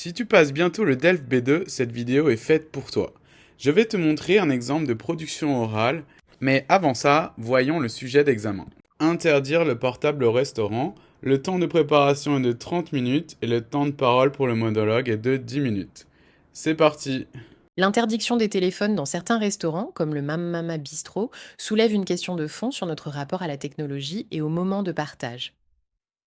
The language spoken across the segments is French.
Si tu passes bientôt le DELF B2, cette vidéo est faite pour toi. Je vais te montrer un exemple de production orale, mais avant ça, voyons le sujet d'examen. Interdire le portable au restaurant, le temps de préparation est de 30 minutes et le temps de parole pour le monologue est de 10 minutes. C'est parti. L'interdiction des téléphones dans certains restaurants, comme le Mama Bistro, soulève une question de fond sur notre rapport à la technologie et au moment de partage.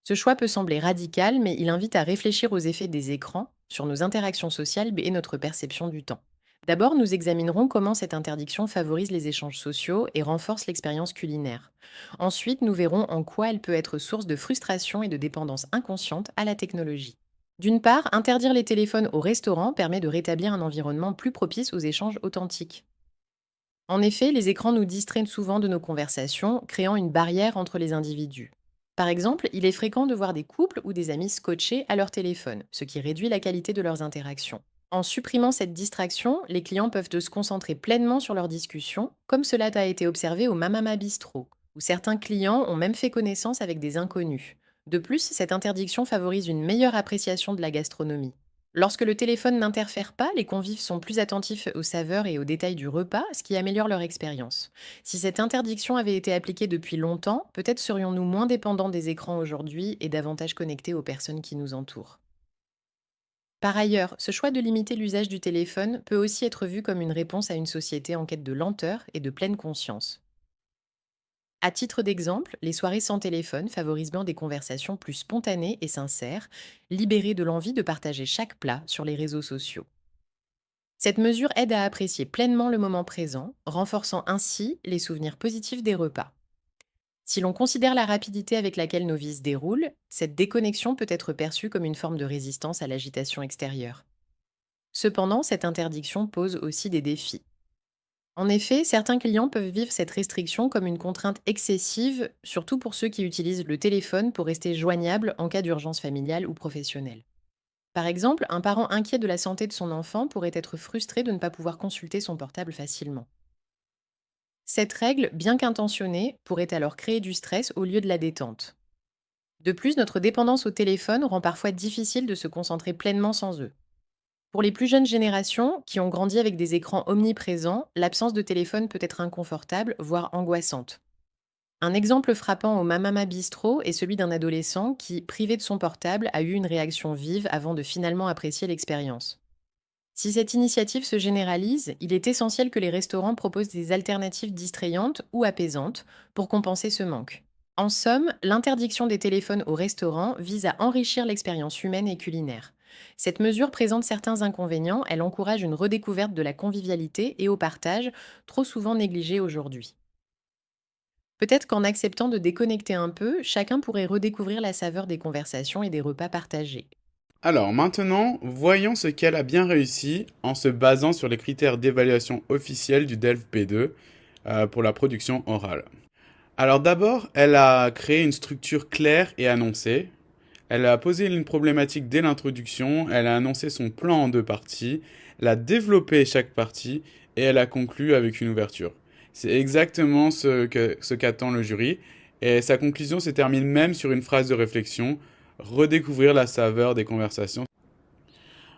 Ce choix peut sembler radical, mais il invite à réfléchir aux effets des écrans sur nos interactions sociales et notre perception du temps. D'abord, nous examinerons comment cette interdiction favorise les échanges sociaux et renforce l'expérience culinaire. Ensuite, nous verrons en quoi elle peut être source de frustration et de dépendance inconsciente à la technologie. D'une part, interdire les téléphones au restaurant permet de rétablir un environnement plus propice aux échanges authentiques. En effet, les écrans nous distraient souvent de nos conversations, créant une barrière entre les individus. Par exemple, il est fréquent de voir des couples ou des amis scotchés à leur téléphone, ce qui réduit la qualité de leurs interactions. En supprimant cette distraction, les clients peuvent se concentrer pleinement sur leur discussion, comme cela a été observé au Mamama Bistro, où certains clients ont même fait connaissance avec des inconnus. De plus, cette interdiction favorise une meilleure appréciation de la gastronomie. Lorsque le téléphone n'interfère pas, les convives sont plus attentifs aux saveurs et aux détails du repas, ce qui améliore leur expérience. Si cette interdiction avait été appliquée depuis longtemps, peut-être serions-nous moins dépendants des écrans aujourd'hui et davantage connectés aux personnes qui nous entourent. Par ailleurs, ce choix de limiter l'usage du téléphone peut aussi être vu comme une réponse à une société en quête de lenteur et de pleine conscience. À titre d'exemple, les soirées sans téléphone favorisent bien des conversations plus spontanées et sincères, libérées de l'envie de partager chaque plat sur les réseaux sociaux. Cette mesure aide à apprécier pleinement le moment présent, renforçant ainsi les souvenirs positifs des repas. Si l'on considère la rapidité avec laquelle nos vies se déroulent, cette déconnexion peut être perçue comme une forme de résistance à l'agitation extérieure. Cependant, cette interdiction pose aussi des défis. En effet, certains clients peuvent vivre cette restriction comme une contrainte excessive, surtout pour ceux qui utilisent le téléphone pour rester joignables en cas d'urgence familiale ou professionnelle. Par exemple, un parent inquiet de la santé de son enfant pourrait être frustré de ne pas pouvoir consulter son portable facilement. Cette règle, bien qu'intentionnée, pourrait alors créer du stress au lieu de la détente. De plus, notre dépendance au téléphone rend parfois difficile de se concentrer pleinement sans eux. Pour les plus jeunes générations, qui ont grandi avec des écrans omniprésents, l'absence de téléphone peut être inconfortable, voire angoissante. Un exemple frappant au Mamama Bistro est celui d'un adolescent qui, privé de son portable, a eu une réaction vive avant de finalement apprécier l'expérience. Si cette initiative se généralise, il est essentiel que les restaurants proposent des alternatives distrayantes ou apaisantes pour compenser ce manque. En somme, l'interdiction des téléphones au restaurant vise à enrichir l'expérience humaine et culinaire. Cette mesure présente certains inconvénients, elle encourage une redécouverte de la convivialité et au partage, trop souvent négligée aujourd'hui. Peut-être qu'en acceptant de déconnecter un peu, chacun pourrait redécouvrir la saveur des conversations et des repas partagés. Alors maintenant, voyons ce qu'elle a bien réussi en se basant sur les critères d'évaluation officiels du DELF B2 pour la production orale. Alors d'abord, elle a créé une structure claire et annoncée. Elle a posé une problématique dès l'introduction, elle a annoncé son plan en deux parties, elle a développé chaque partie et elle a conclu avec une ouverture. C'est exactement ce qu'attend le jury et sa conclusion se termine même sur une phrase de réflexion, redécouvrir la saveur des conversations.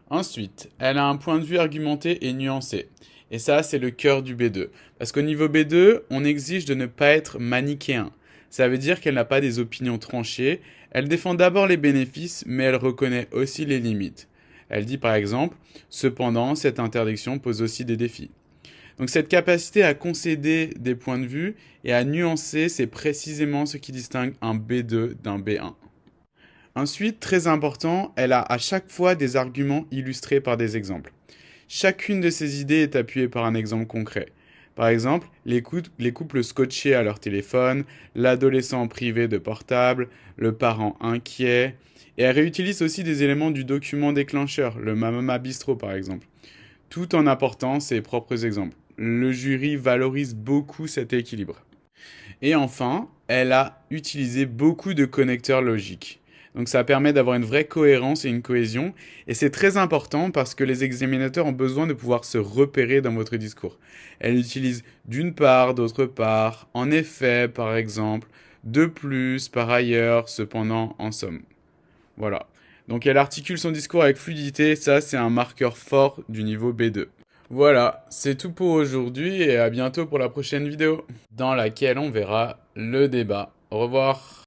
Ensuite, elle a un point de vue argumenté et nuancé. Et ça, c'est le cœur du B2. Parce qu'au niveau B2, on exige de ne pas être manichéen. Ça veut dire qu'elle n'a pas des opinions tranchées. Elle défend d'abord les bénéfices, mais elle reconnaît aussi les limites. Elle dit par exemple, cependant, cette interdiction pose aussi des défis. Donc cette capacité à concéder des points de vue et à nuancer, c'est précisément ce qui distingue un B2 d'un B1. Ensuite, très important, elle a à chaque fois des arguments illustrés par des exemples. Chacune de ces idées est appuyée par un exemple concret. Par exemple, les couples scotchés à leur téléphone, l'adolescent privé de portable, le parent inquiet. Et elle réutilise aussi des éléments du document déclencheur, le Mamama Bistro par exemple, tout en apportant ses propres exemples. Le jury valorise beaucoup cet équilibre. Et enfin, elle a utilisé beaucoup de connecteurs logiques. Donc ça permet d'avoir une vraie cohérence et une cohésion. Et c'est très important parce que les examinateurs ont besoin de pouvoir se repérer dans votre discours. Elle utilise d'une part, d'autre part, en effet, par exemple, de plus, par ailleurs, cependant, en somme. Voilà. Donc elle articule son discours avec fluidité, ça c'est un marqueur fort du niveau B2. Voilà, c'est tout pour aujourd'hui et à bientôt pour la prochaine vidéo, dans laquelle on verra le débat. Au revoir.